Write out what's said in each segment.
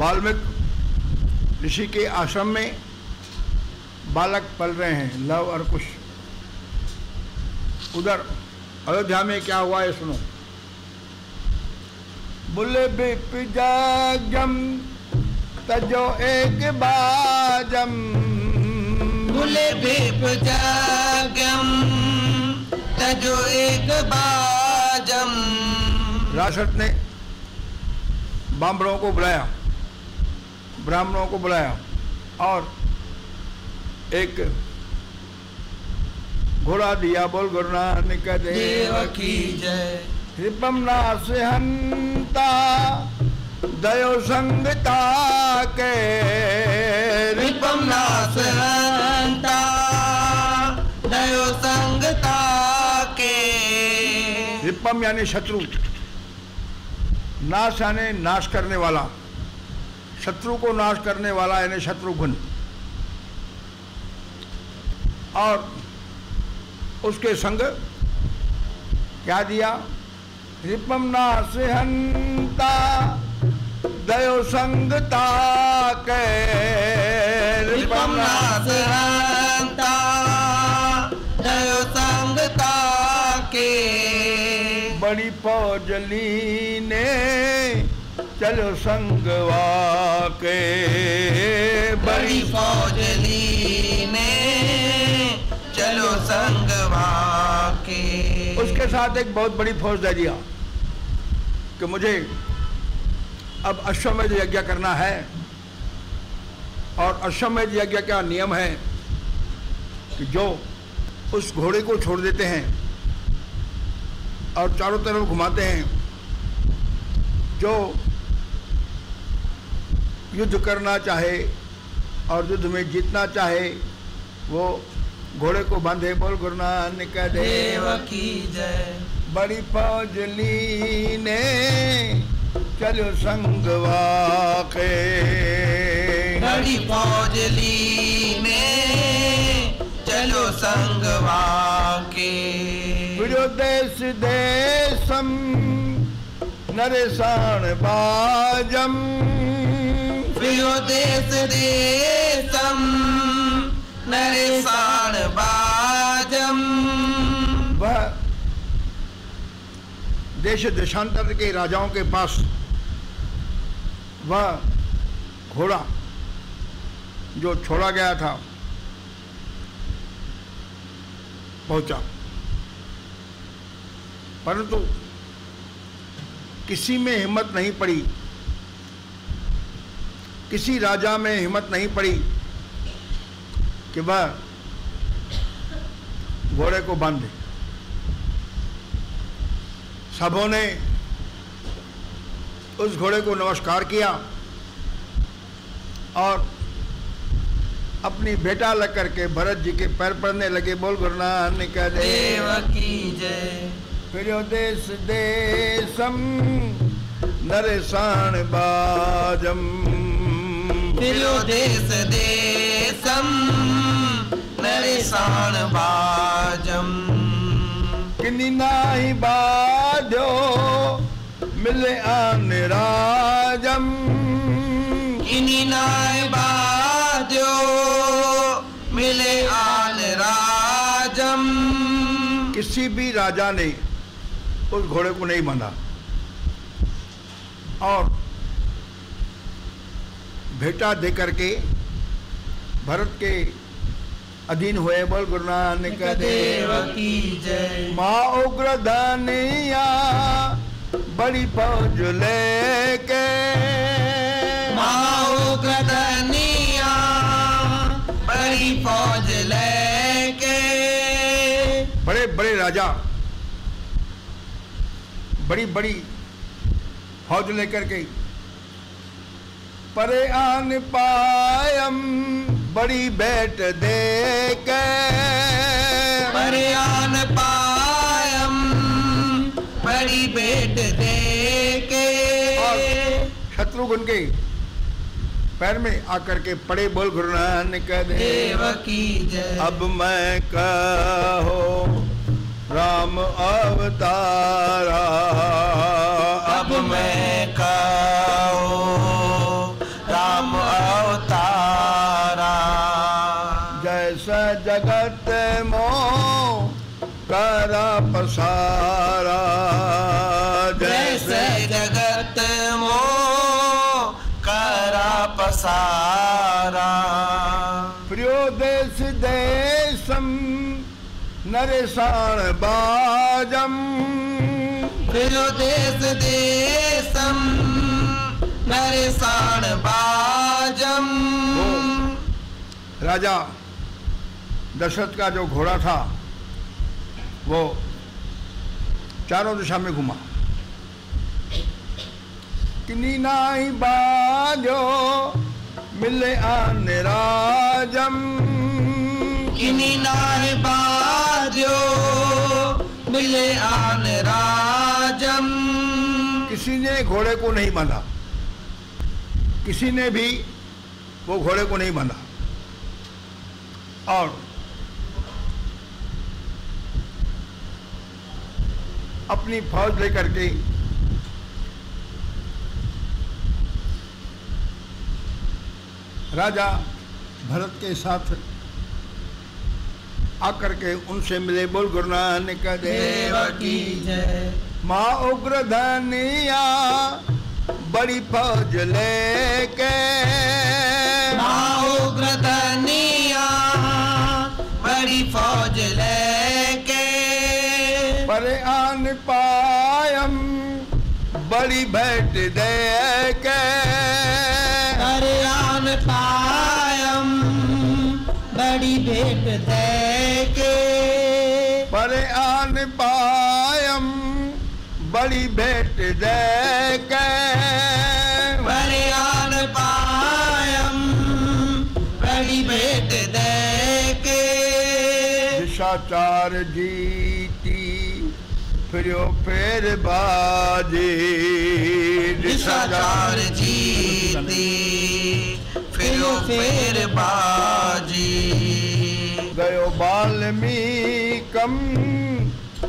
वाल्मीकि ऋषि के आश्रम में बालक पल रहे हैं, लव और कुश। उधर अयोध्या में क्या हुआ है सुनो। बुले बिपिजागम तजो एक बाजम, बुले बिपिजागम तजो एक बाजम। राक्षस ने ब्राह्मणों को बुलाया और एक घोड़ा दिया। बोल गुरु नानक देव की जय। कृपम नास हंता दयो संगता के, कृपम नास हंता दयो संगता के। कृपम यानी शत्रु, नाश यानी नाश करने वाला, शत्रु को नाश करने वाला यानी शत्रुघ्न। और उसके संग क्या दिया? रिपम नाश हंता दयो संगता के, रिपम नाश हंता दयो संगता के। बड़ी फौजली ने चलो संगवा के, बड़ी फौजली ने चलो संगवा के। उसके साथ एक बहुत बड़ी फौज दे दिया कि मुझे अब अश्वमेध यज्ञ करना है। और अश्वमेध यज्ञ का नियम है कि जो उस घोड़े को छोड़ देते हैं और चारों तरफ घुमाते हैं, जो युद्ध करना चाहे और युद्ध में जीतना चाहे वो घोड़े को बांधे। बोल गुरु नानक देव की जय। बड़ी फौजली ने चलो संगवा के, बड़ी फौजली ने चलो संगवा के। विजो देश देशम नरेशान बाजम, विजो देश देशम नरेशान बाजम। वह देश देशांतर के राजाओं के पास वह घोड़ा जो छोड़ा गया था पहुंचा, परंतु किसी में हिम्मत नहीं पड़ी, किसी राजा में हिम्मत नहीं पड़ी कि वह घोड़े को बांध दे। सबों ने उस घोड़े को नमस्कार किया और अपनी बेटा लग करके भरत जी के पैर पड़ने लगे। बोल गुरु नानक देव की जय। फिर देश देशम नरेशान बाजम, फिर देश देशम नरेशान बाजम। किन्नी नाही बाध्यो मिले आन राजम, किन्नी नाही बाध्यो मिले आन राजम। किसी भी राजा ने उस घोड़े को नहीं बांधा और भेटा दे करके भरत के अधीन हुए। बोल गुरु नानक देव की जय। माँ उग्र धनिया बड़ी फौज लेके, माँ उग्र धनिया बड़ी फौज लेके। बड़े बड़े राजा बड़ी बड़ी फौज लेकर के परे आन पायम बड़ी बैठ दे के, परे आन पायम बड़ी बैठ दे के। और शत्रुघ्न के पैर में आकर के पड़े। बोल गुरु नानक देव की जय। अब मैं कहो राम अवतारा, अब मैं कहो करा पसारा, जैसे जगत मोह करा पसारा। प्रियो देश देशम नरेशान बाजम, प्रियो देश देशम नरेशान बाजम। राजा दशरथ का जो घोड़ा था वो चारों दिशा में घुमा। किन्नी नाई बाजो मिले आन राजम, किन्नी नाई बाजो मिले आन राजम। किसी ने घोड़े को नहीं बांधा, किसी ने भी वो घोड़े को नहीं बांधा। और अपनी फौज लेकर के राजा भरत के साथ आकर के उनसे मिले। बोल गुरु नानक देव की जय। माँ उग्र धनिया बड़ी फौज लेके, माँ उग्र धनिया बड़ी फौज लेके, पर आन पायम बड़ी भेंट दे के, अरे आन पायम बड़ी भेंट दे के, पर आन पायम बड़ी भेंट दे के, अरे आन पायम बड़ी भेंट दे के। दिशाचार जीती फिरो फेर बाजी, दिशाचार जीती फिरो फेर बाजी। गयो वाल्मीकम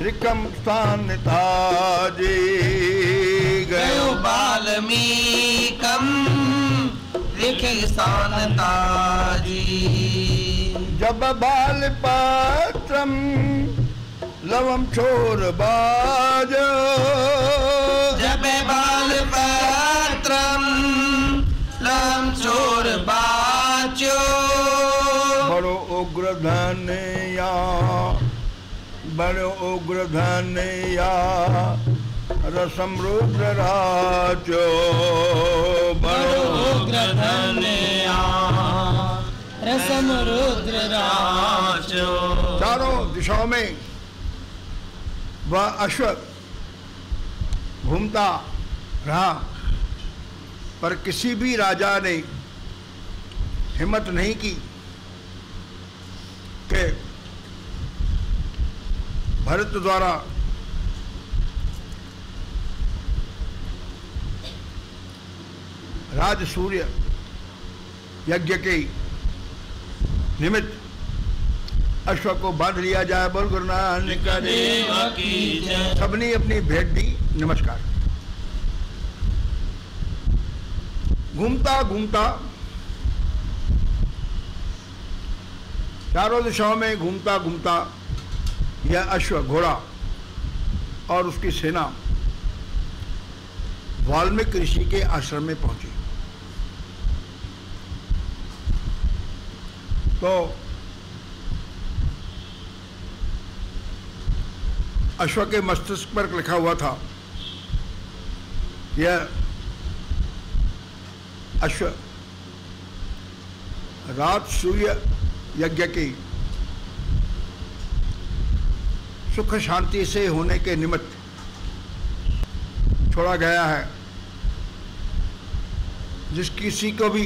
रिकम स्थान ताजी, गयो वाल्मीकम रिखे स्थान ताजी। जब बाल पात्रम लवम छोर बाजो, जब बाल पात्रम लवम छोर बाजो। बड़ो उग्र धनिया, बड़ो उग्र धनिया रसम रुद्र राजो, बड़ो उग्र धनिया रसम रुद्र राजो। चारों दिशाओं में वह अश्व घूमता रहा, पर किसी भी राजा ने हिम्मत नहीं की कि भरत द्वारा राज सूर्य यज्ञ के निमित्त अश्व को बांध लिया जाए। बोल गुरु नानक देव की जय। सबने अपनी भेंट दी। नमस्कार। घूमता घूमता चारों दिशाओं में घूमता घूमता यह अश्व घोड़ा और उसकी सेना वाल्मीकि ऋषि के आश्रम में पहुंची। तो अश्व के मस्तिष्क पर लिखा हुआ था, यह अश्व रात सूर्य यज्ञ की सुख शांति से होने के निमित्त छोड़ा गया है। जिस किसी को भी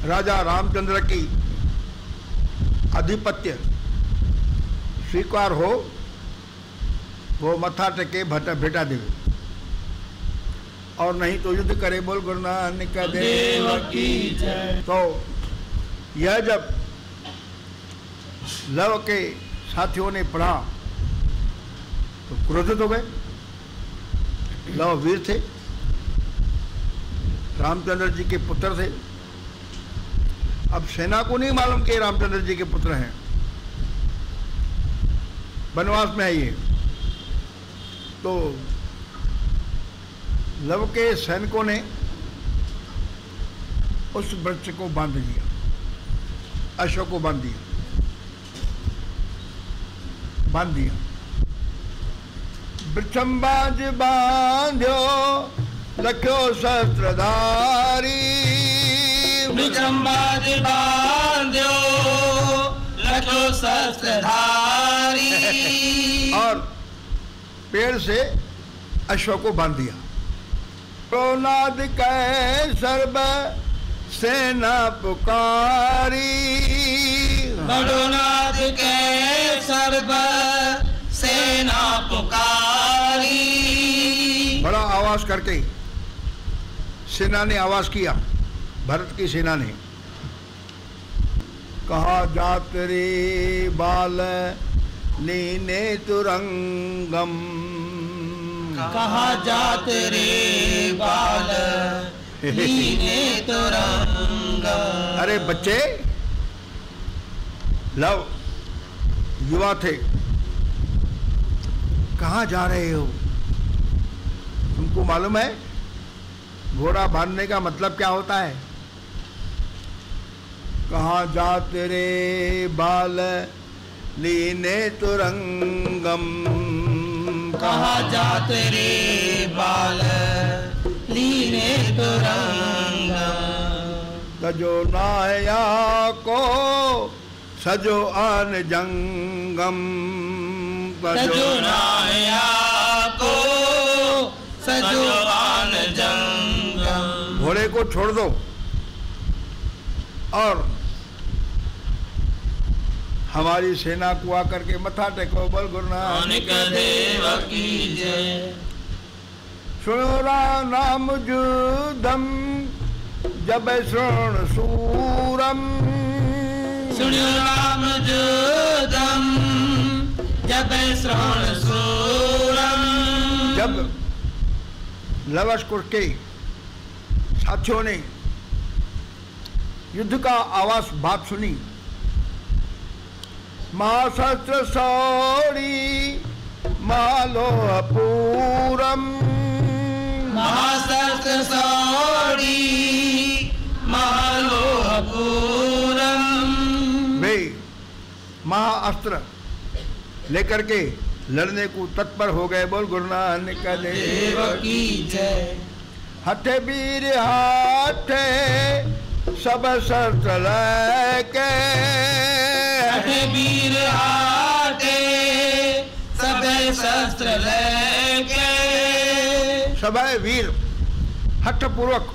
राजा रामचंद्र की आधिपत्य स्वीकार हो, वो मत्था टेके भेटा देवे, और नहीं तो युद्ध करे। बोल गुरु नानक देव की जय। तो यह जब लव के साथियों ने पढ़ा तो क्रोधित हो गए। लव वीर थे, रामचंद्र जी के पुत्र थे। अब सेना को नहीं मालूम कि रामचंद्र जी के पुत्र हैं, वनवास में है ये। तो लव के सैनिकों ने उस वृक्ष को बांध लिया, अशोक को बांध दिया, वृक्षम बाज बांध्यो लख्यो शस्त्रधारी, वृक्षम बाज बांध्यो लख्यो शस्त्रधारी। और पेड़ से अश्व को बांध दिया। प्रोनाद कै सर्व सेना पुकारी, बड़ोनाथ के सर्व सेना पुकारी। बड़ा आवाज करके सेना ने आवाज किया, भरत की सेना ने, कहा जात रे बाल लीने तुरंगम, कहा जात रे बाल लीने तुरंगम। अरे बच्चे, लव युवा थे, कहाँ जा रहे हो? तुमको मालूम है घोड़ा बांधने का मतलब क्या होता है? कहाँ जाते रे बाल लीने तुरंगम, कहाँ जाते रे बाल लीने तुरंगम। तजो नाया को सजो आन जंगम, सजो नाया को सजो आन जंगम। घोड़े को छोड़ दो और हमारी सेना को आकर के मथा टेको, बोल गुरु नानक देव की जय। सुनो नाम जुदम जब श्रवण सूरम, सुनियो राम जुदम जब श्रवण सूरम। जब लवकुश के साथियों ने युद्ध का आवाज बात सुनी, महाशस्त्र सौरी मालो पूरम, महाशस्त्र सौरी मालो पूरम। वे महाअस्त्र लेकर के लड़ने को तत्पर हो गए। बोल गुरु नानक देव की जय। हथे वीर हाथे सब शस्त्र लेके, हथे वीर हाथे सब शस्त्र लेके। सभी वीर हठ पूर्वक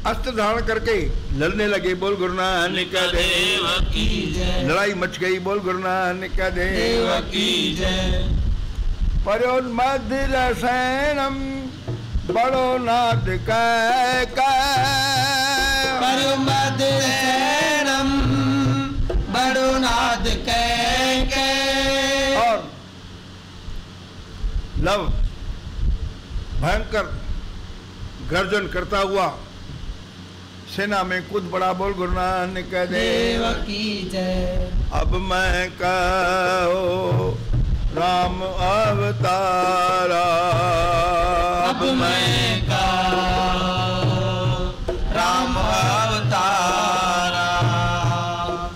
अस्त्र धारण करके लड़ने लगे। बोल गुरु नानक देव की जय। लड़ाई मच गई। बोल गुरु नानक देव की जय। परोन्मद रसैनम बड़ो नाद कै परोन्मद रसैनम बड़ो नाद कै। और लव भयंकर गर्जन करता हुआ सेना में कूद पड़ा। बोल गुरु नानक देव की जय। अब मैं कहो राम अवतारा, अब मैं कहो राम अवतारा।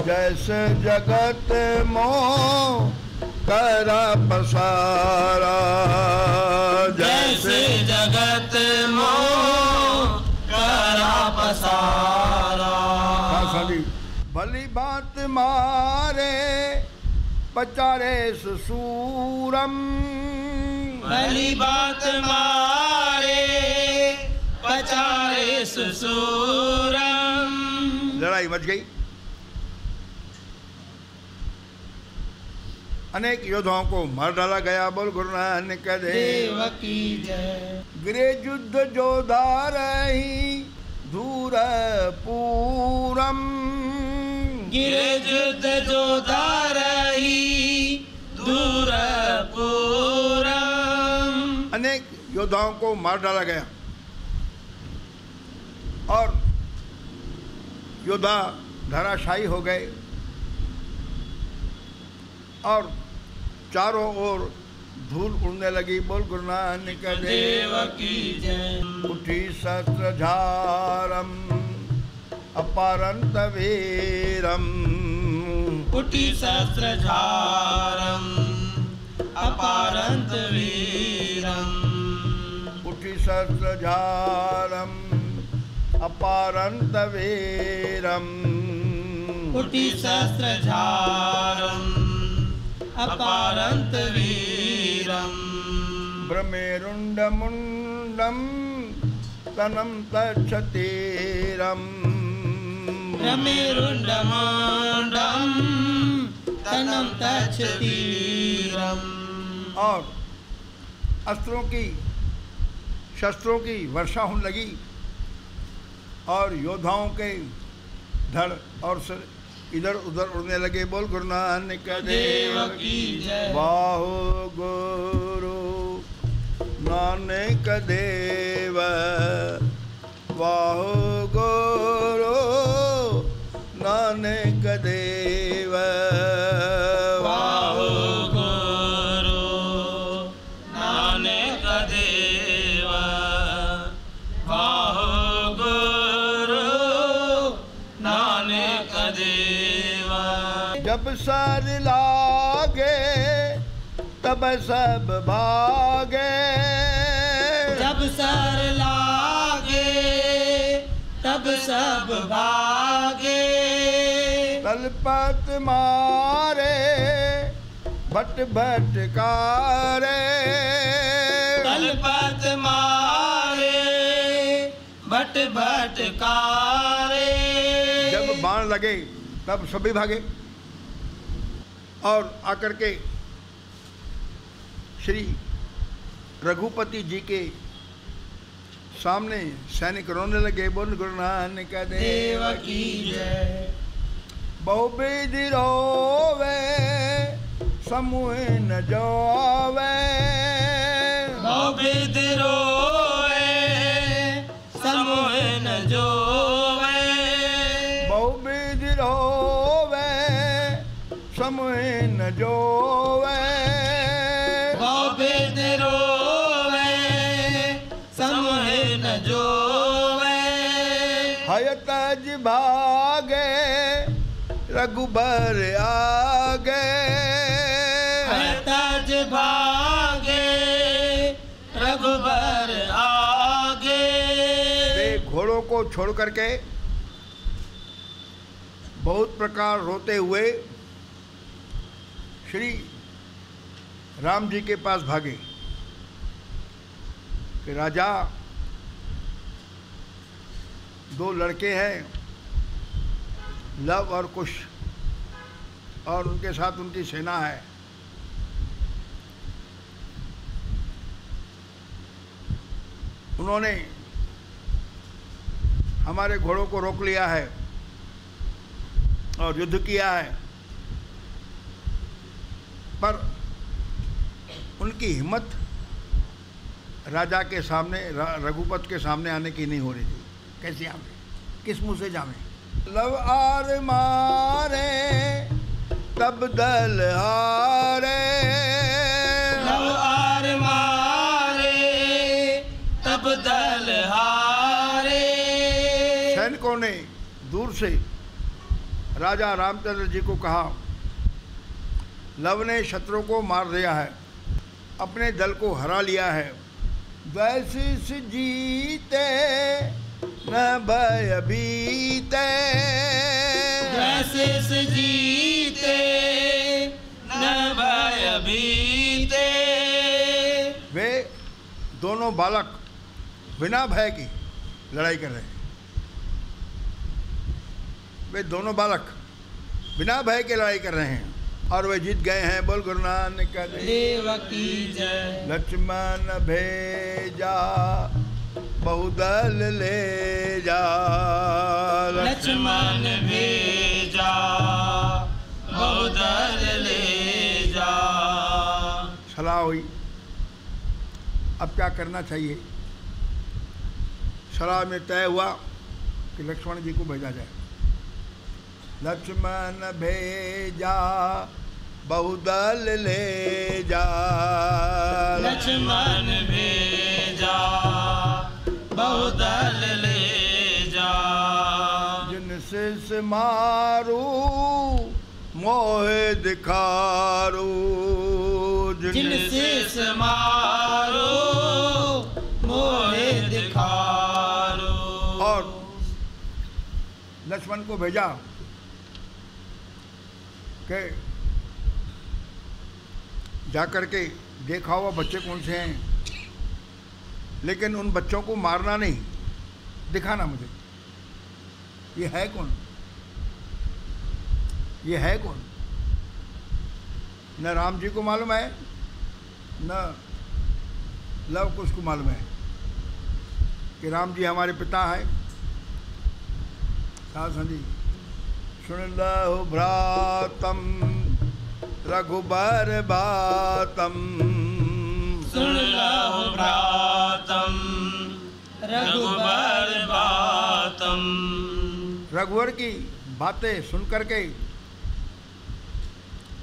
जैसे जगत मोह करा पसारा, जैसे जगत मोह करा पसारा। भली बात मारे पचारे सूरम, भली बात मारे पचारे सूरम। लड़ाई मच गई। अनेक योद्धाओं को मार डाला गया। बोल गुरु नानक देव की जय। गिरे युद्ध जोधा रही धूर पूरम, गिरे युद्ध जोधा रही दूर पूरम। अनेक योद्धाओं को मार डाला गया और योद्धा धराशायी हो गए। और चारों ओर धूल उड़ने लगी। बोल गुरु नानक देव की जय। उठी शस्त्र झारम अपारंत वीरम। उठी शस्त्र झारम अपारंत वीरम। उठी शस्त्र झारम अपारंत वीरम। उठी शस्त्र झारम अपारंत वीरम। ब्रह्मेरुंड मुंडम तनम तच्छतीरम। ब्रह्मेरुंडमुंडम तनम तच्छतीरम। और शस्त्रों की वर्षा होने लगी और योद्धाओं के धड़ और सिर इधर उधर उड़ने लगे। बोल गुरु नानक देव की जय। बाहु गुरु नानक देव। बाहु गुरु नानक देव। बाहु गुरु नानक देव। बाहु गुरु नानक देव। जब सर लागे तब सब भागे। जब सर लागे तब सब भागे। तलपत मारे भट भटकारे। तलपत मारे भट भटकारे। जब बाण लगे तब सभी भागे और आकर के श्री रघुपति जी के सामने सैनिक रोने लगे। बोल गुरु नानक देव की जय। बहुविधि रोवे समूह न जोवे। बहुविधि रोवे समूह न जोवे। बहुविधि रोवे समूह न जोवे। बहुविधि रोवे समूह न जोवे। हय तज भागे रघुबर आगे। हय तज भागे रघुबर आगे। वे घोड़ों को छोड़ करके बहुत प्रकार रोते हुए श्री राम जी के पास भागे कि राजा, दो लड़के हैं, लव और कुश, और उनके साथ उनकी सेना है। उन्होंने हमारे घोड़ों को रोक लिया है और युद्ध किया है, पर उनकी हिम्मत राजा के सामने, रघुपत के सामने आने की नहीं हो रही थी। कैसे आवे, किस मुंह से जावे। लव आर मारे तब दल हारे। लव आर मारे तब दल हारे। सैनिकों ने दूर से राजा रामचंद्र जी को कहा, लव ने शत्रु को मार दिया है, अपने दल को हरा लिया है। वैशिष जीते न भय बीते। वैशिष जीते न भय बीते। वे दोनों बालक बिना भय की लड़ाई कर रहे हैं। वे दोनों बालक बिना भय के लड़ाई कर रहे हैं और वे जीत गए हैं। बोल गुरु नानक देव की जय। लक्ष्मण भेजा बहुदल ले जा। लक्ष्मण भेजा बहुदल ले जा। सलाह हुई, अब क्या करना चाहिए। सलाह में तय हुआ कि लक्ष्मण जी को भेजा जाए। लक्ष्मण भेजा बहुदल ले जा। लक्ष्मण भेजा बहुदल ले जा। जिनसे मारू मोहे दिखारू। जिनसे मारो मोहे दिखारो। और लक्ष्मण को भेजा कि जाकर के देखा हुआ बच्चे कौन से हैं, लेकिन उन बच्चों को मारना नहीं, दिखाना मुझे ये है कौन, ये है कौन। न राम जी को मालूम है न लव कुश को मालूम है कि राम जी हमारे पिता है। जी सुन लहु भ्रातम रघुबर बातम। सुन लहु भ्रातम रघुबर बातम। रघुवर की बातें सुन करके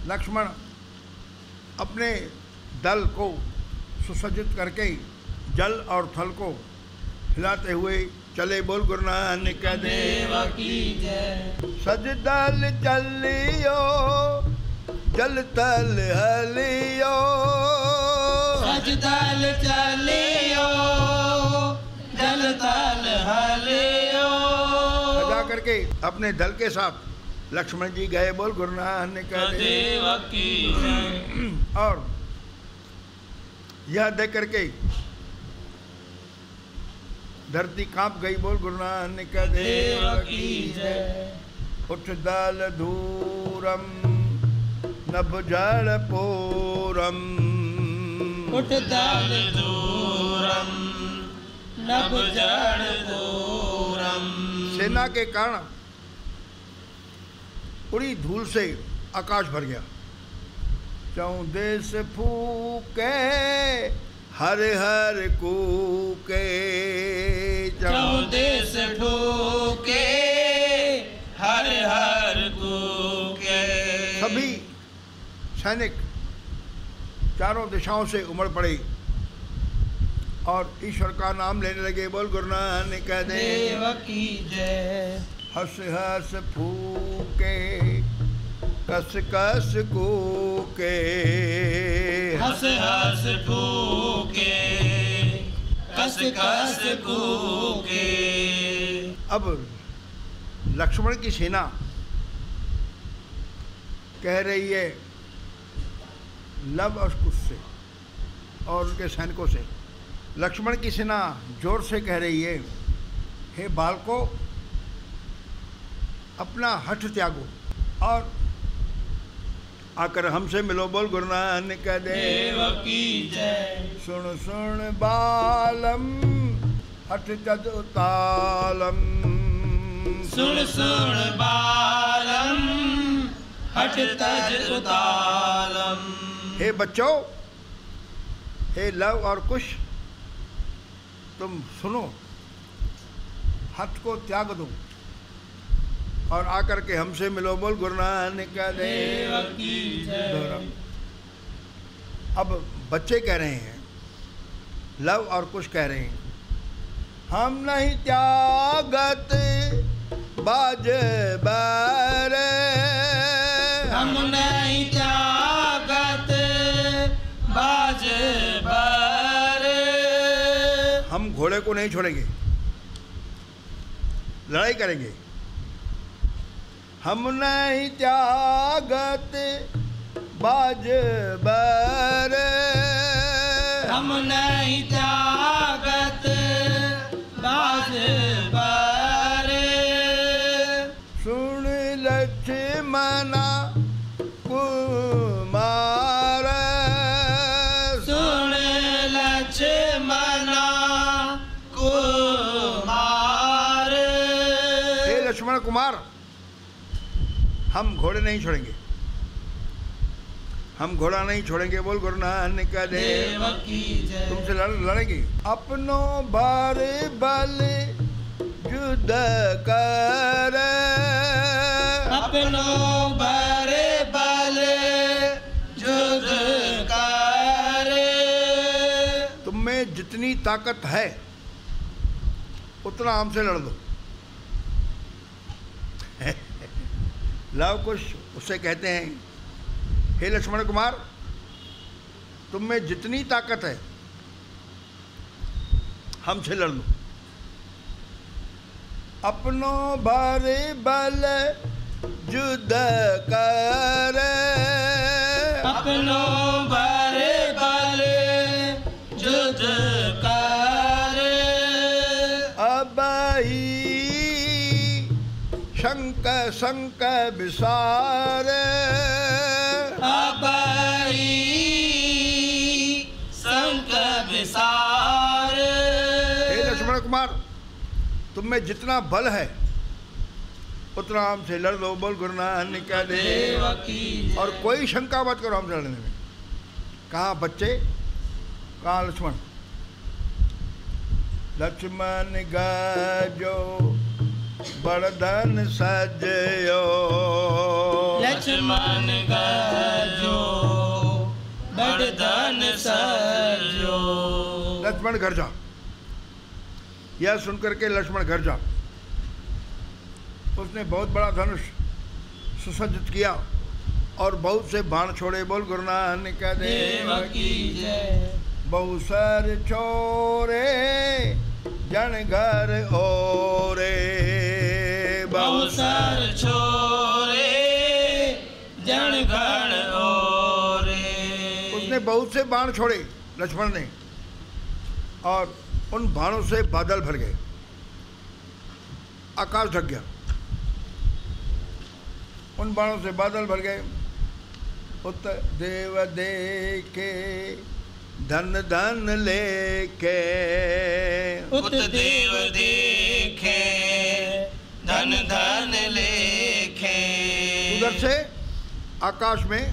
लक्ष्मण अपने दल को सुसज्जित करके जल और थल को हिलाते हुए चले। बोल गुरु नानक देव की जय। सज दल चलियो जल तल हलियो। सज दल चलियो जल तल हलियो। सजा करके अपने दल के साथ लक्ष्मण जी गए। बोल गुरु नानक देव की जय। और यह देख करके धरती कांप गई। बोल गुरु नानक देव की जय। उठ दल धूरम नभ जड़ पूरम। उठ दल दूरम नभ जड़ पूरम। सेना के कारण पूरी धूल से आकाश भर गया। चौदेश फूके हर हर कूके। चौदेश फूके हर हर कूके। सभी सैनिक चारों दिशाओं से उमड़ पड़े और ईश्वर का नाम लेने लगे। बोल गुरु नानक देव की जय। हंस हंस फूके कस कस कूके। हंस हंस फूके कस कस कूके। अब लक्ष्मण की सेना कह रही है लव और कुश से और उनके सैनिकों से। लक्ष्मण की सेना जोर से कह रही है हे बालको अपना हठ त्यागो और आकर हमसे मिलो। बोल गुरु नानक देव की जय। सुन सुन बालम हठ तज उतालम। सुन सुन बालम हठ तज उतालम। हे बच्चों, हे लव और कुश, तुम सुनो, हठ को त्याग दो और आकर के हमसे मिलो। बोल गुरु नानक देव की जय। अब बच्चे कह रहे हैं, लव और कुश कह रहे हैं हम नहीं त्यागत बाज बारे। हम नहीं त्यागत बाज बारे। हम घोड़े को नहीं छोड़ेंगे, लड़ाई करेंगे। हम नहीं त्यागत बाज बारे। हम नहीं त्यागत बाज बारे। सुन लक्ष्मणा कुमार। सुन लक्ष्मणा कुमार। हे लक्ष्मण कुमार, हम घोड़े नहीं छोड़ेंगे, हम घोड़ा नहीं छोड़ेंगे। बोल गुरु नानक देव की जय। तुमसे लड़ेंगे। अपनो बार बल युद्ध कर। अपनो बारे बल जितनी ताकत है उतना हमसे लड़ दो। लव कुश उससे कहते हैं, हे लक्ष्मण कुमार, तुम में जितनी ताकत है हमसे लड़ लो। अपनो भारे बल जुद कर, अपनो भारे बल जुद कर, अबही शंक शंक विसार, अबही शंक विसार। हे लक्ष्मण कुमार, तुम में जितना बल है उतना हमसे लड़ लो। बोल गुरु नानक देव की। और कोई शंका मत करो हमसे लड़ने में। कहाँ बच्चे, कहाँ लक्ष्मण? लक्ष्मण गजो बड़धन सजयो, लक्ष्मण गजो बड़धन सजो। लक्ष्मण घर जा। यह सुनकर के लक्ष्मण घर जा। उसने बहुत बड़ा धनुष सुसज्जित किया और बहुत से बाण छोड़े। बोल गुरु नानक देव की जय। बहुसर छोरे जन घर ओरे, बहुसर छोरे जन घर ओरे। उसने बहुत से बाण छोड़े लक्ष्मण ने, और उन बाणों से बादल भर गए, आकाश ढक गया। उन बाणों से बादल भर गए। उत देव देखे धन धन लेके, उत देव देखे धन धन लेखे। उधर से आकाश में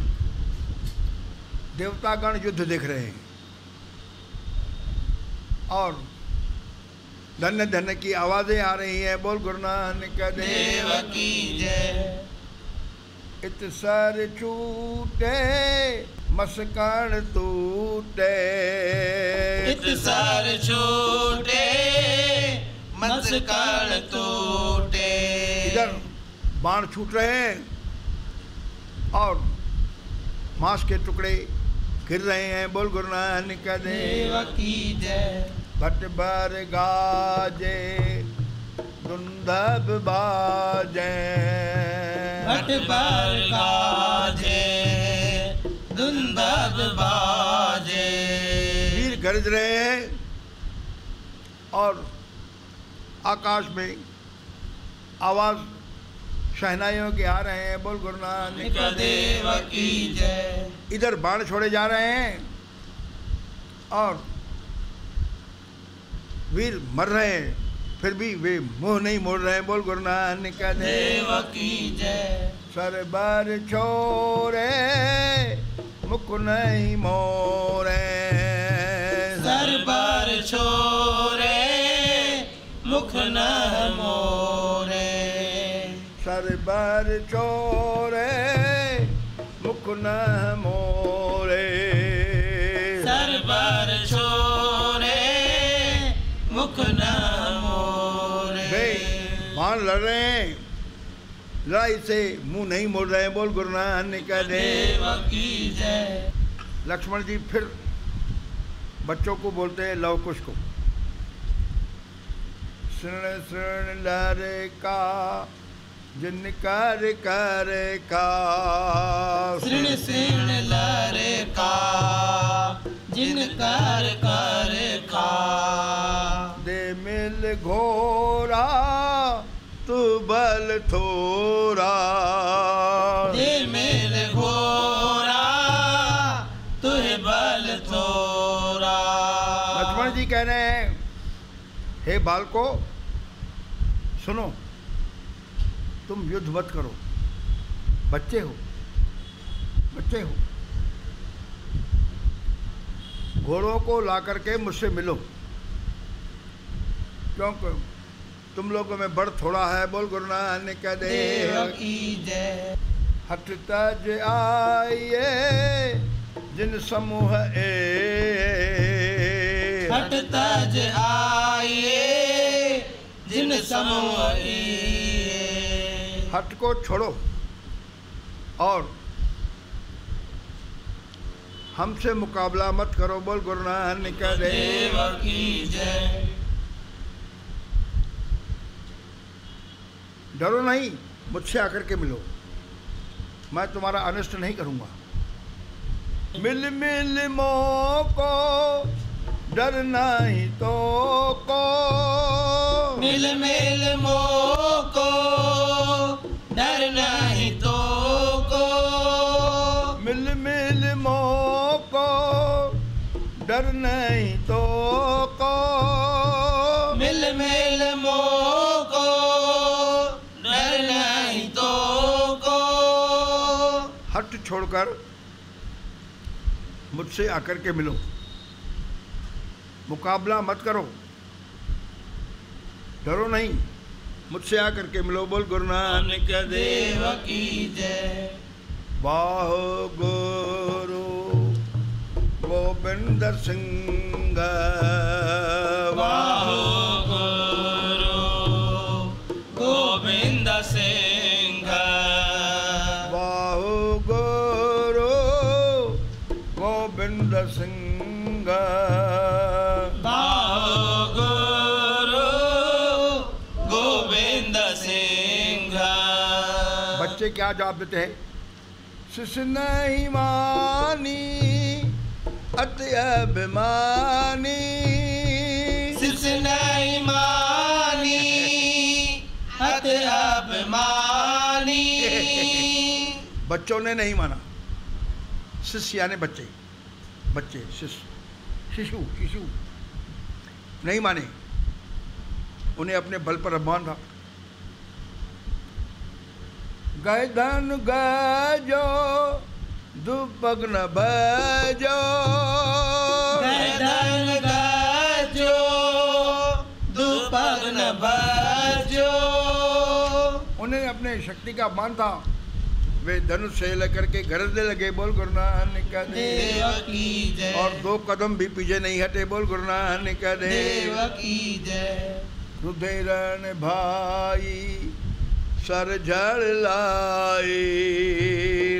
देवतागण युद्ध देख रहे हैं और धन्य धन्य की आवाजें आ रही हैं। बोल गुरु नानक देव की जय। इत सर छूटे मस्कण टूटे, इत सर छूटे मस्कण टूटे। इधर बाण छूट रहे हैं और मांस के टुकड़े गिर रहे हैं। बोल गुरु नानक देव की जय। भट बर गाजे दुंदब बाजे, भट बर गाजे दुंदब बाजे। वीर गरज रहे हैं और आकाश में आवाज शहनाइयों के आ रहे हैं। बोल गुरु नानक देव की जय। इधर बाण छोड़े जा रहे हैं और वीर मर रहे हैं, फिर भी वे मुंह नहीं मोड़ रहे हैं। बोल गुरु नानक देव की जय। सर बार छोरे मुख नहीं मोरे, सर बार छोरे मुख न मोरे। सर बार छोरे मुख न मोरे, सर बार छोरे मुख न मोरे। वे बाण लड़ रहे हैं, लड़ाई से मुंह नहीं मोड़ रहे हैं। बोल गुरु नानक देव की जय। लक्ष्मण जी फिर बच्चों को बोलते हैं, लव कुश को, शरण शरण लारे का जिनकार कर का, श्रीण श्रीण लारे का जिनकार कर का। दे मिल घोरा तू बल थोरा, दे मिल घोरा तुहे बल थोरा। लक्ष्मण जी कह रहे हैं, हे बालको सुनो, तुम युद्ध मत करो, बच्चे हो, बच्चे हो। घोड़ों को ला करके मुझसे मिलो, क्योंकि तुम लोगों में बड़ थोड़ा है। बोल गुरु नानक देव की जय। हठ तज आइए जिन समूह ए, हट तज आइए जिन समोइए। हट को छोड़ो और हमसे मुकाबला मत करो। बोल गुरु नानक देव की जय। डरो नहीं, मुझसे आकर के मिलो, मैं तुम्हारा अनिष्ट नहीं करूंगा। मिल मिल मोको डर नहीं तो को, मिल मिल मोको डर नहीं तो को, मिल मिल मोको डर नहीं तो को, मिल मिल मोको डर नहीं तो को। हट छोड़कर मुझसे आकर के मिलो, मुकाबला मत करो, डरो नहीं, मुझसे आकर के मिलो। बोल गुरु नानक देव की जय। वाहो गुरु गोविंद सिंह, वाहो गुरु गोविंद सिंह, वाहो गुरु गोविंद सिंह, वाहो गुरु गोविंद सिंह। बच्चे क्या जवाब देते हैं? शिष्य नहीं मानी अति अभिमानी, शिष्य नहीं मानी अति अभिमानी। बच्चों ने नहीं माना, शिष्य यानी बच्चे, बच्चे शिष्य शिशु शिशु नहीं माने, उन्हें अपने बल पर अभिमान था। गए धन गजो दुपग न बजो, गए धन गजो दुपग न बजो। उन्हें अपने शक्ति का अभिमान था, वे धनुष से लेकर के गरजने लगे। बोल गुरु नानक देव की जय। और 2 कदम भी पीछे नहीं हटे। बोल गुरु नानक देव की जय। रुधिरन भाई सर जड़ लाई,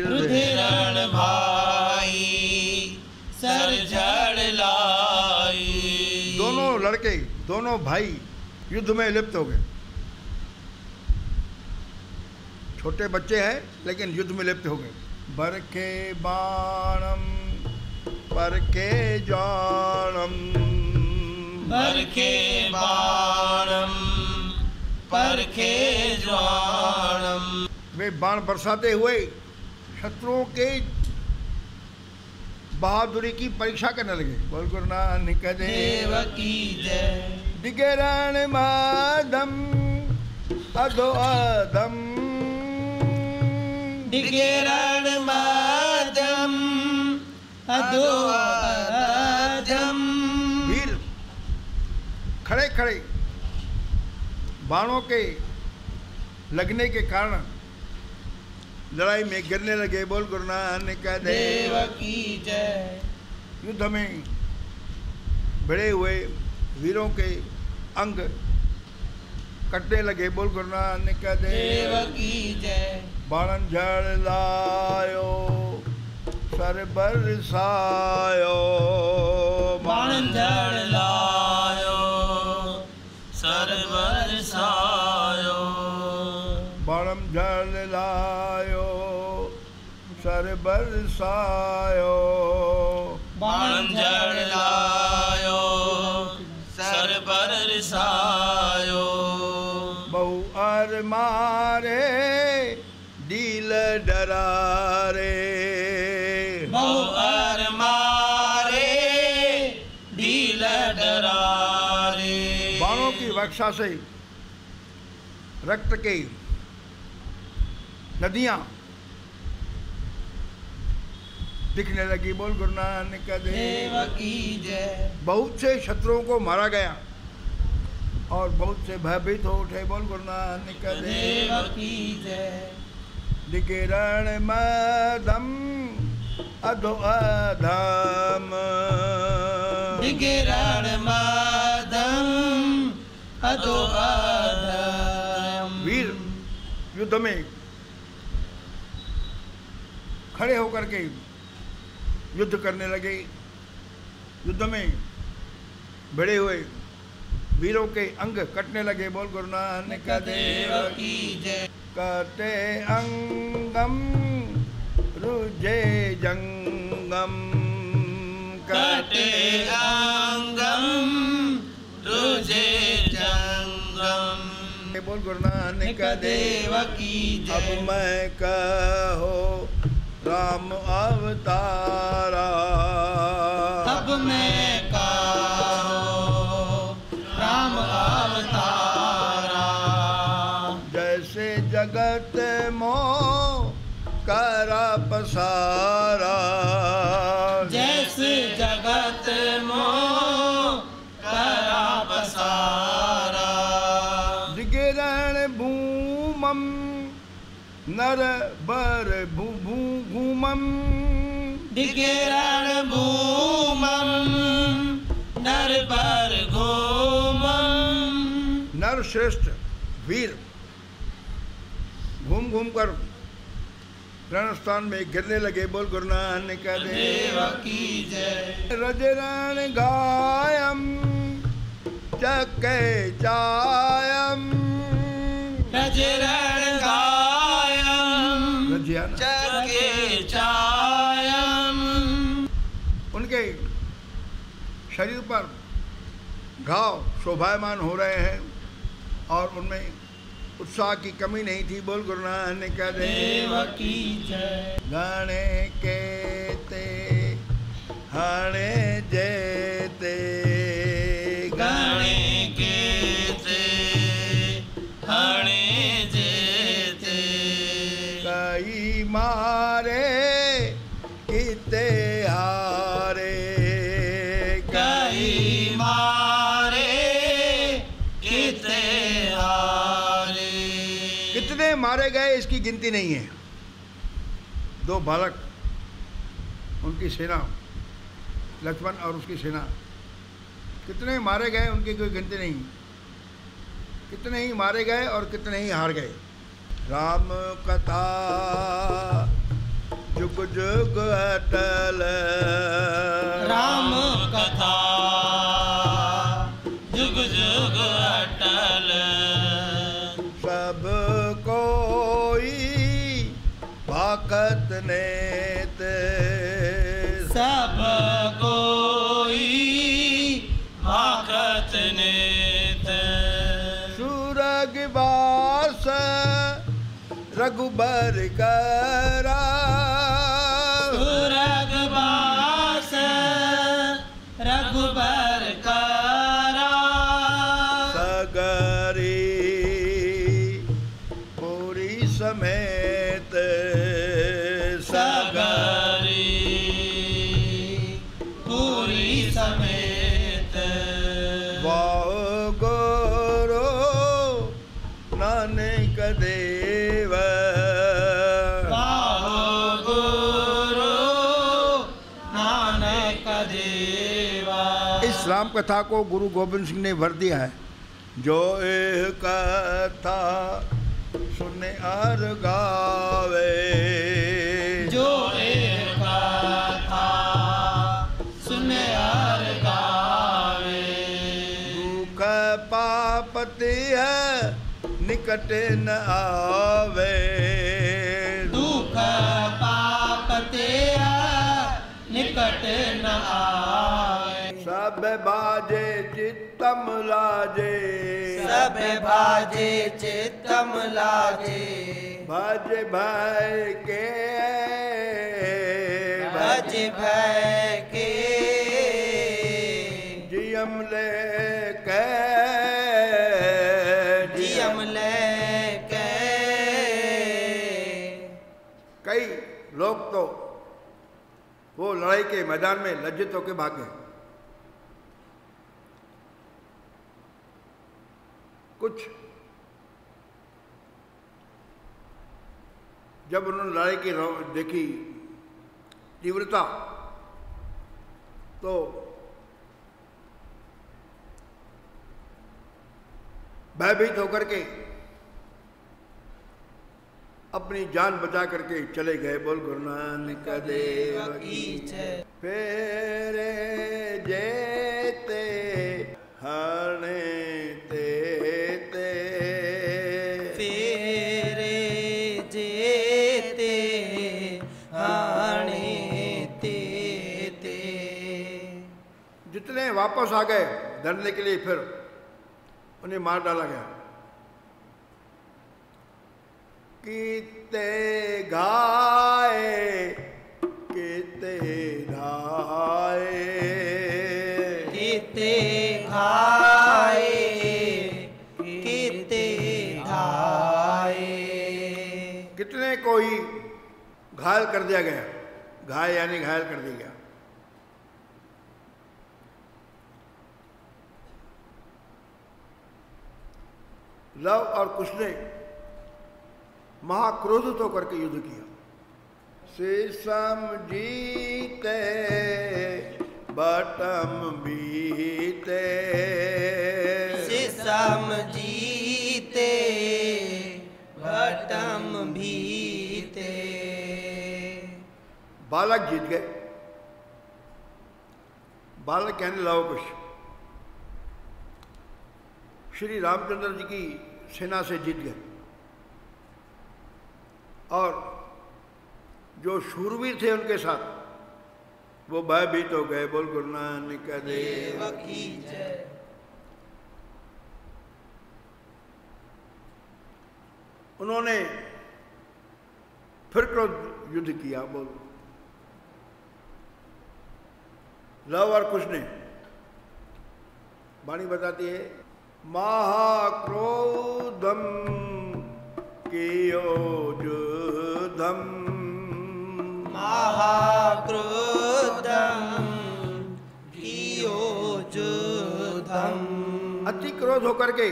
रुधिरन भाई सर जड़ लाई। दोनों लड़के, दोनों भाई युद्ध में लिप्त हो गए। छोटे बच्चे हैं लेकिन युद्ध में लिप्त हो गए। बरके बाणम परके जानम, बरके बाणम परखे ज्वाणम। वे बाण बरसाते हुए शत्रुओं के बहादुरी की परीक्षा करने लगे। बोल गुरु नानक देव की जय। दिगरण मादम अधो अधम, दिगरण मादम अधो अधम। वीर खड़े खड़े बाणों के लगने के कारण लड़ाई में गिरने लगे। बोल गुरु नानक देव की जय। युद्ध में भिड़े हुए वीरों के अंग कटने लगे। बोल गुरु नानक देव की जय। बाणन झड़ लायो सर बरसायो, बाणन झड़ लायो सर बरसायो। बाणम झड़ लायो सर बरसायो, बाणन झड़ लायो सर बरसायो। बहु अर मारे डील डरारे, बहु अर मारे डील डरारे। बाणों की वर्षा से रक्त के नदियां दिखने लगी। बोल गुरु नानक देव की जय। बहुत से शत्रुओं को मारा गया और बहुत से भयभीत हो उठे। बोल गुरु नानक देव की जय। दिगिरण मदम अधो अधम, दिगिरण माधम अधो आधम। वीर युद्ध में खड़े होकर के युद्ध करने लगे। युद्ध में भिड़े हुए वीरों के अंग कटने लगे। बोल गुरु नानक देव की जय। कटे अंगम रुजे जंगम कटे अंगम रुजे जंगम। बोल गुरु नानक देव की जय। अब मैं कहो राम अवतारा। अब मैं कहो राम अवतारा। जैसे जगत मोह करा पसारा। जैसे जगत मोह करा पसारा। दिगिरण भूमम नर बर भूमम। दिगिरण भूमम नर बर घूमम। नर श्रेष्ठ वीर घूम घूम कर रणस्थान में गिरने लगे। बोल गुरु नानक देव की जय। रजरण गायम चके चायम। रजरण गायम रजिया ना। चके चायम। उनके शरीर पर घाव शोभायमान हो रहे हैं और उनमें उत्साह की कमी नहीं थी। बोल गुरु नानक देव की जय। गाने केते हाणे जेते। गाने केते हाणे जेते। कई मारे किते हारे। कई मारे किते हारे। कितने मारे गए इसकी गिनती नहीं है। दो बालक उनकी सेना लक्ष्मण और उसकी सेना कितने मारे गए उनकी कोई गिनती नहीं। कितने ही मारे गए और कितने ही हार गए। राम कथा जुग जुग अटल। राम कथा जुग जुग अटल। सब कोई भाकत नेत। सब कोई भाकत नेत। सुरग वास रघुबर करा। सुरग वास रघुबर करा। सगरी पूरी समेत। सगरी पूरी समेत। वाह गुरु नानक देव। वाहो गुरु नानक देवा। इस राम कथा को गुरु गोविंद सिंह ने वर दिया है। जो एक कथा सुने और गावे। जो एक कथा सुने और गावे। दुख पापति है निकट न आवे। दुख पापते निकट न आवे। सब बाजे चित्तम लाजे। सब भाजे चित्तम लाजे। भज भय के भज भय के जियम ले के जियम ले के। कई लोग तो वो लड़ाई के मैदान में लज्जित होकर भागे। कुछ जब उन्होंने लड़ाई की देखी तीव्रता तो भयभीत होकर के अपनी जान बचा करके चले गए। बोल गुरु नानक देव की जय। फेरे जेते हणे ते फेरे जेते हाणे ते जितने वापस आ गए धरने के लिए फिर उन्हें मार डाला गया। कीते घाए कीते घाए कीते घाए कीते घाए। कितने को ही घायल कर दिया गया। घायल यानी घायल कर दिया गया। लव और कुश ने महाक्रोधित होकर के युद्ध किया। शीशम जीते बटम बीते शीशम जीते बटम बीते। बालक जीत गए। बालक कहने लव कुश श्री रामचंद्र जी की सेना से जीत गए और जो शूरवीर थे उनके साथ वो भयभीत हो गए। बोल गुरु नानक देव की जय। उन्होंने फिर क्रोध युद्ध किया। बोल लव और कुश ने वाणी बताती है महाक्रोधम कियो युद्धम महाक्रोधम कियो युद्धम। अति क्रोध होकर के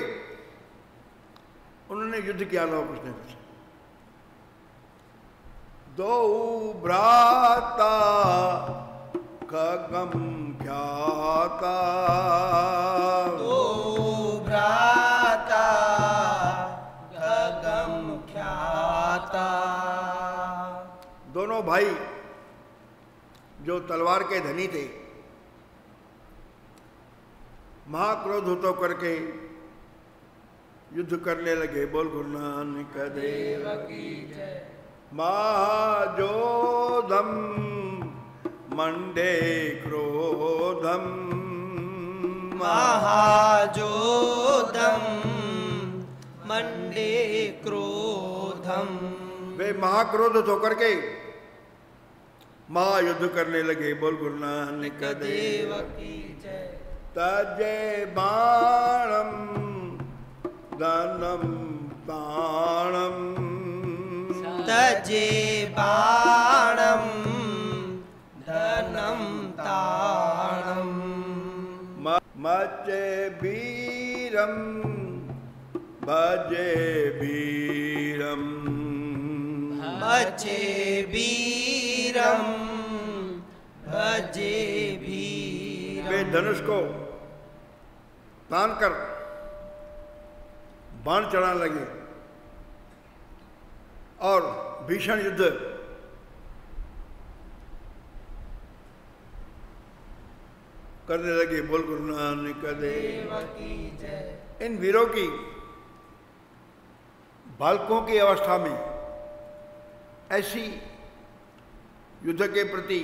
उन्होंने युद्ध किया। लव कुश ने दो भ्राता खगम ख्याता दो भ्राता खगम ख्याता। दोनों भाई जो तलवार के धनी थे महाक्रोध होतो करके युद्ध करने लगे। बोल गुरु नानक देव की जय। महाजोधम मंडे क्रोधम महाजोधम मंडे क्रोधम। वे महाक्रोधित होकर के महायुद्ध करने लगे। बोल गुरु नानक देव की जय। तजे बाणम धनम ताणम तजे बाणम धनम ताणम। मचे वीरम भजे वीरम भजे वीरम भजे वीरम। वे धनुष को तान कर बाण चढ़ाने लगे और भीषण युद्ध करने लगे। बोल गुरु नानक देव की जय। इन वीरों की बालकों की अवस्था में ऐसी युद्ध के प्रति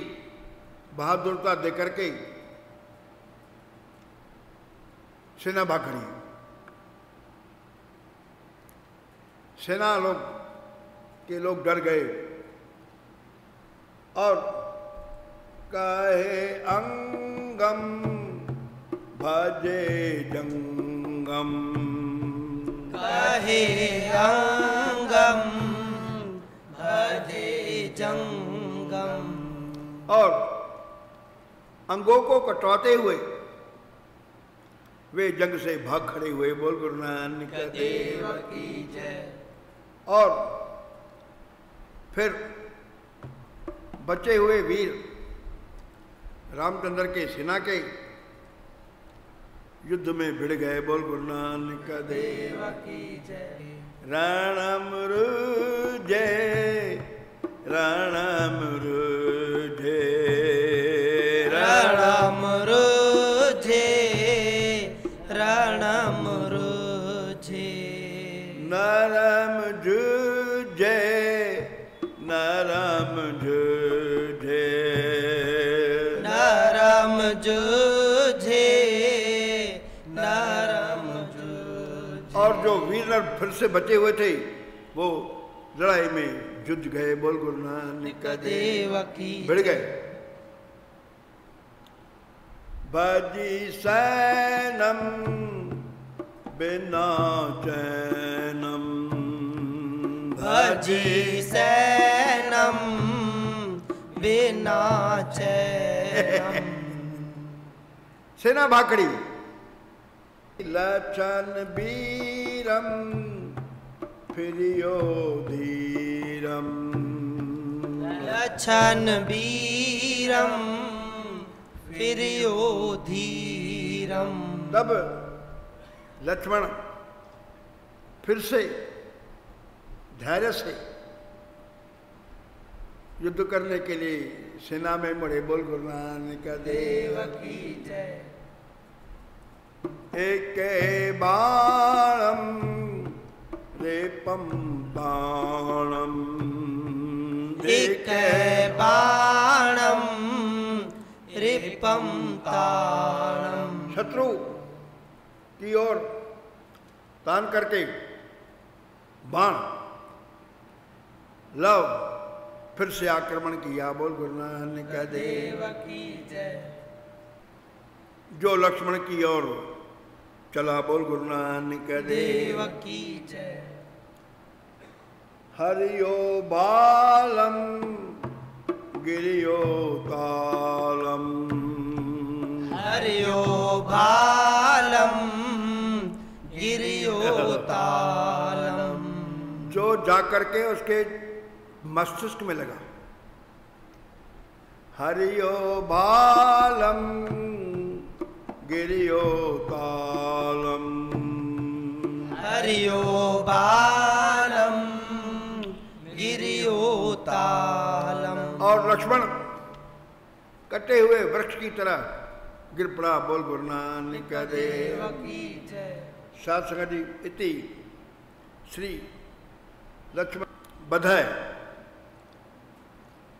बहादुरता देकर के सेना भाग खड़ी। सेना के लोग डर गए और कहे अंगम भजे जंगम कहे अंगम भजे जंगम। और अंगों को कटवाते हुए वे जंग से भाग खड़े हुए। बोल गुरु नानक देव की जय। और फिर बचे हुए वीर रामचंद्र के सेना के युद्ध में भिड़ गए। बोल गुरु नानक देव की जय। रणमृजे रणमृजे रणमृजे रणमृजे नरम जुजे नरम जुजे नरम जूझे नरम जूझे। और जो वीर नर फिर से बचे हुए थे वो लड़ाई में जुझ गए। बोल गुरु नानक देव की भिड़ गए। भजी सैनम बिना चैनम भजी सैनम बिना चैनम। सेना भाग खड़ी। लक्षण वीरम फिरियो धीरम लक्षण वीरम फिरियो धीरम। तब लक्ष्मण फिर से धैर्य से युद्ध करने के लिए सेना में मुड़े। बोल गुरु नानक देव की जय। एक बाणम रेपम बाणम एक बाणम रिपम ताणम। शत्रु की ओर तान करके बाण लव फिर से आक्रमण किया। बोल गुरु नानक देव की जय। जो लक्ष्मण की ओर चला। बोल गुरु नानक देव की जय। हरियो बालम गिरियो तालम हरियो बालम गिरियो तालम। जो जाकर के उसके मस्तिष्क में लगा। हरियो बालम गिरियो तालम हरियो बालम गिरियो तालम। और लक्ष्मण कटे हुए वृक्ष की तरह गिर पड़ा। बोल गुरु नानक देव की जय। साध संगत जी इति श्री लक्ष्मण बधाई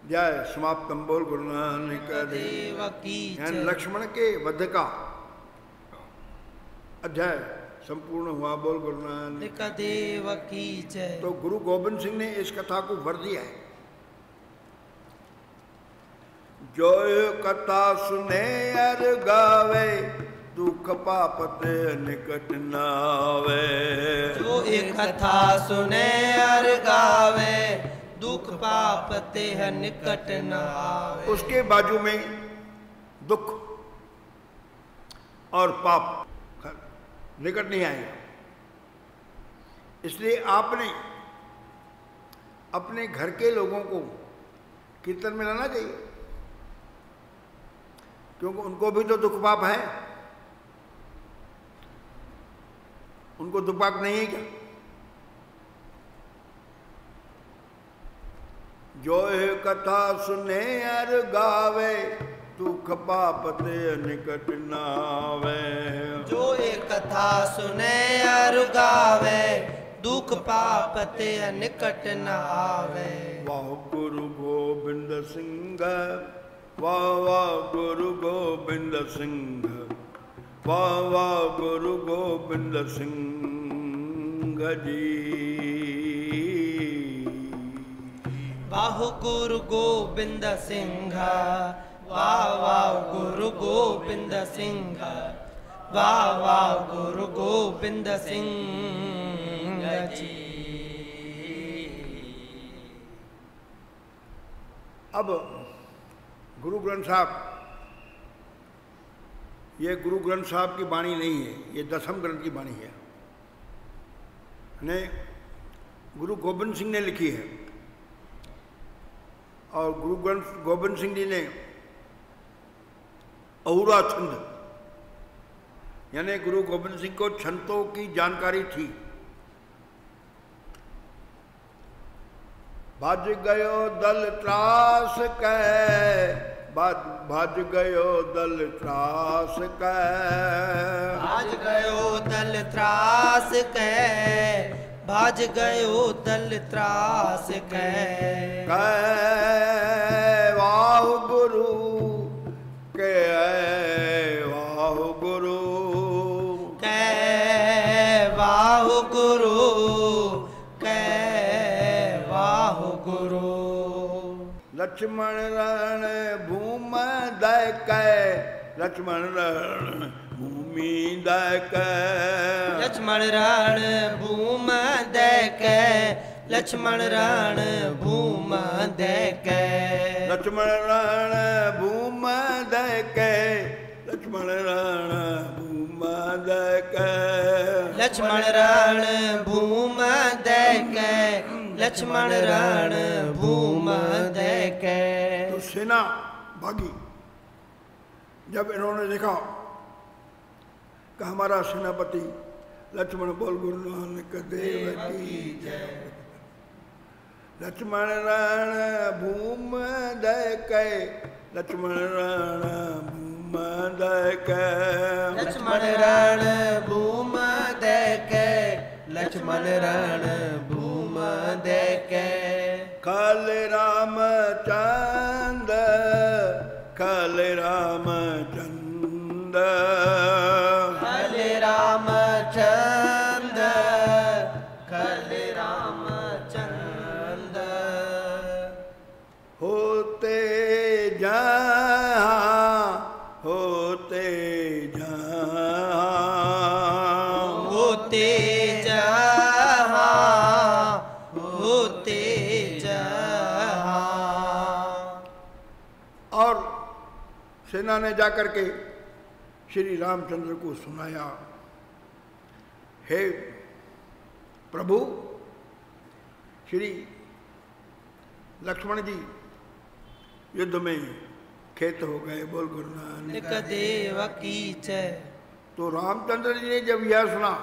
जय समाप्तम। बोल गुरु नानक देव की यानी जय। लक्ष्मण के वध का अध्याय संपूर्ण हुआ। बोल गुरु नानक देव की जय। तो गुरु गोविंद सिंह ने इस कथा को वर दिया है। जो कथा सुने अर गावे दुख पापते निकट नावे। जो एक कथा सुने और गावे दुख पाप ते निकट न आवे। उसके बाजू में दुख और पाप निकट नहीं आएगा। इसलिए आपने अपने घर के लोगों को कीर्तन में लाना चाहिए, क्योंकि उनको भी तो दुख पाप है। उनको दुख पाप नहीं है क्या? जो है कथा सुने और गावे दुख पाप ते निकट नावे। जो एक कथा सुने और गावे दुख पाप ते निकट न आवे। वाह गुरु गोविंद सिंह, वाह वाह गुरु गोविंद सिंह, वाह वाह गुरु गोविंद सिंह जी। वाह गुरु गोविंद सिंह, वाह वाह गुरु गोविंद सिंह, वाह वाह गुरु गोविंद सिंह जी। अब गुरु ग्रंथ साहब, ये गुरु ग्रंथ साहब की वाणी नहीं है, ये दसम ग्रंथ की वाणी है। ने गुरु गोविंद सिंह ने लिखी है और गुरु ग्रंथ गोविंद सिंह जी ने अहुरा छंद यानी गुरु गोविंद सिंह को छंतों की जानकारी थी। भज गयो दल त्रास कै, भज गयो दल त्रास कै, भज गयो दल त्रास कै, भज गयो दल त्रास कै, वाहु गुरु के वाहु गुरु, वाहु गुरु, वाहु गुरु। लक्ष्मण रण भूम दय कै, लक्ष्मण रण भूमि दय कै, लक्ष्मण रण भूम दय कै, लक्ष्मण रण भूम दय कै, लक्ष्मण रण भूम दय कै, लक्ष्मण रण भूम दय कै, लक्ष्मण रण भूम दय कै, लक्ष्मण रण भूम दय कै। तो सेना भागी। जब इन्होंने देखा कि हमारा सेनापति लक्ष्मण बोल गुरु नानक देव की जय, लक्ष्मण रण भूम दय कै, लक्ष्मण रण भूम दय कै, लक्ष्मण रण भूम दय कै, लक्ष्मण रण भूम दय कै, खल राम चंद, खल राम चंद, खल राम चंद, खल राम चंद, होते जहाँ, होते जहाँ, होते जहाँ, होते जहाँ। और सेना ने जाकर के श्री रामचंद्र को सुनाया, हे प्रभु, श्री लक्ष्मण जी युद्ध में खेत हो गए। बोल गुरु नानक देव की जय। तो रामचंद्र जी ने जब यह सुना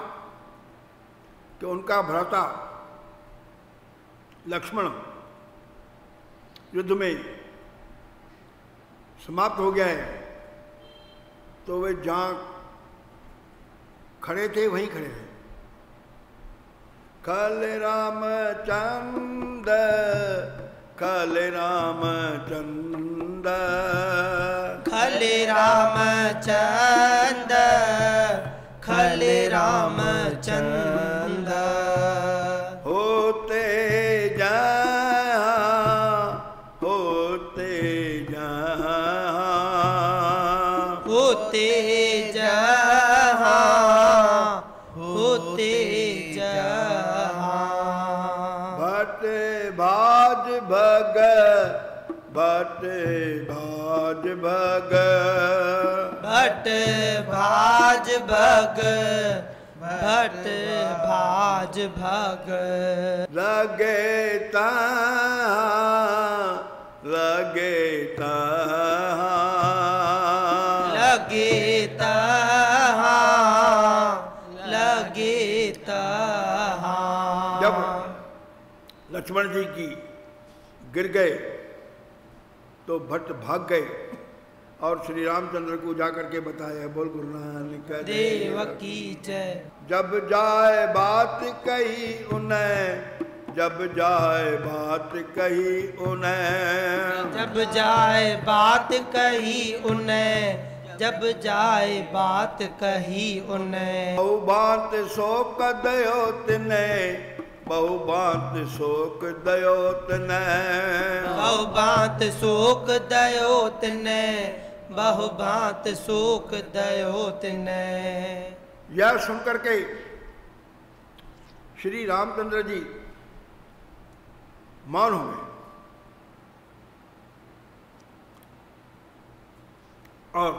कि उनका भ्राता लक्ष्मण युद्ध में समाप्त हो गया है, तो वे जहाँ खड़े थे वहीं खड़े हैं। खल रामचंद, खल रामचंद, खल रामचंद, खल रामचंद, होते जहाँ, होते जहाँ, होते जहाँ, होते जहाँ। भट भाज भग, भट भाज भग, भट भाज भग, भट भाज भग, लगे तहाँ, लगे तहाँ, लगे तहाँ, लगे तहाँ। जब लक्ष्मण जी की गिर गए तो भट्ट भाग गए और श्री रामचंद्र को जाकर के बताया। बोल गुरु नानक देव की जय। जब जाए बात कही उन्हें, जब जाए बात कही उन्हें, जब जाए बात कही उन्हें, जब जाए बात कही उन्हें। बहु बात शोक दयो तिने, बहु बात शोक दयो तिने, बहु बात शोक दयो तिने, बहु बात शोक दयो तिने। यह सुनकर के श्री रामचंद्र जी मौन हो गए और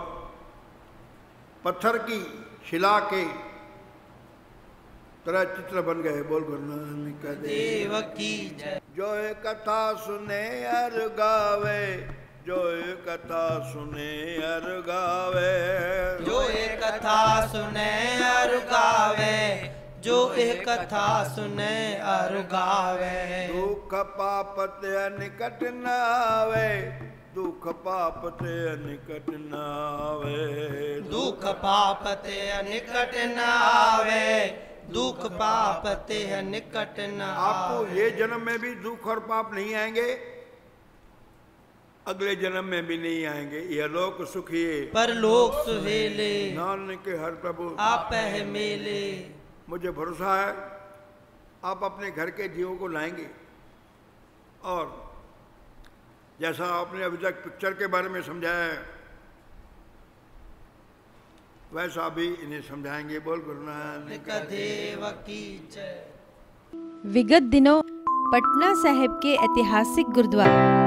पत्थर की शिला के तरह चित्र बन गए। बोल गुरु नानक देव की जय। जो है कथा सुने अर गावे, जो ये कथा सुने अर गावे, जो ये कथा सुने अर गावे, जो ये कथा सुने अर गावे। दुख पाप ते निकट न आवे, दुख पाप ते निकट न आवे, दुख पाप ते निकट न आवे, दुख पाप ते निकट न आवे। आपको ये जन्म में भी दुख और पाप नहीं आएंगे, अगले जन्म में भी नहीं आएंगे। यह लोक सुखी पर लोक सुहेले, नानक हर प्रभु आप है मेले। मुझे भरोसा है आप अपने घर के जीवों को लाएंगे, और जैसा आपने अभी तक पिक्चर के बारे में समझाया है वैसा भी इन्हें समझाएंगे। बोल गुरु नानक देव की जय। विगत दिनों पटना साहिब के ऐतिहासिक गुरुद्वारा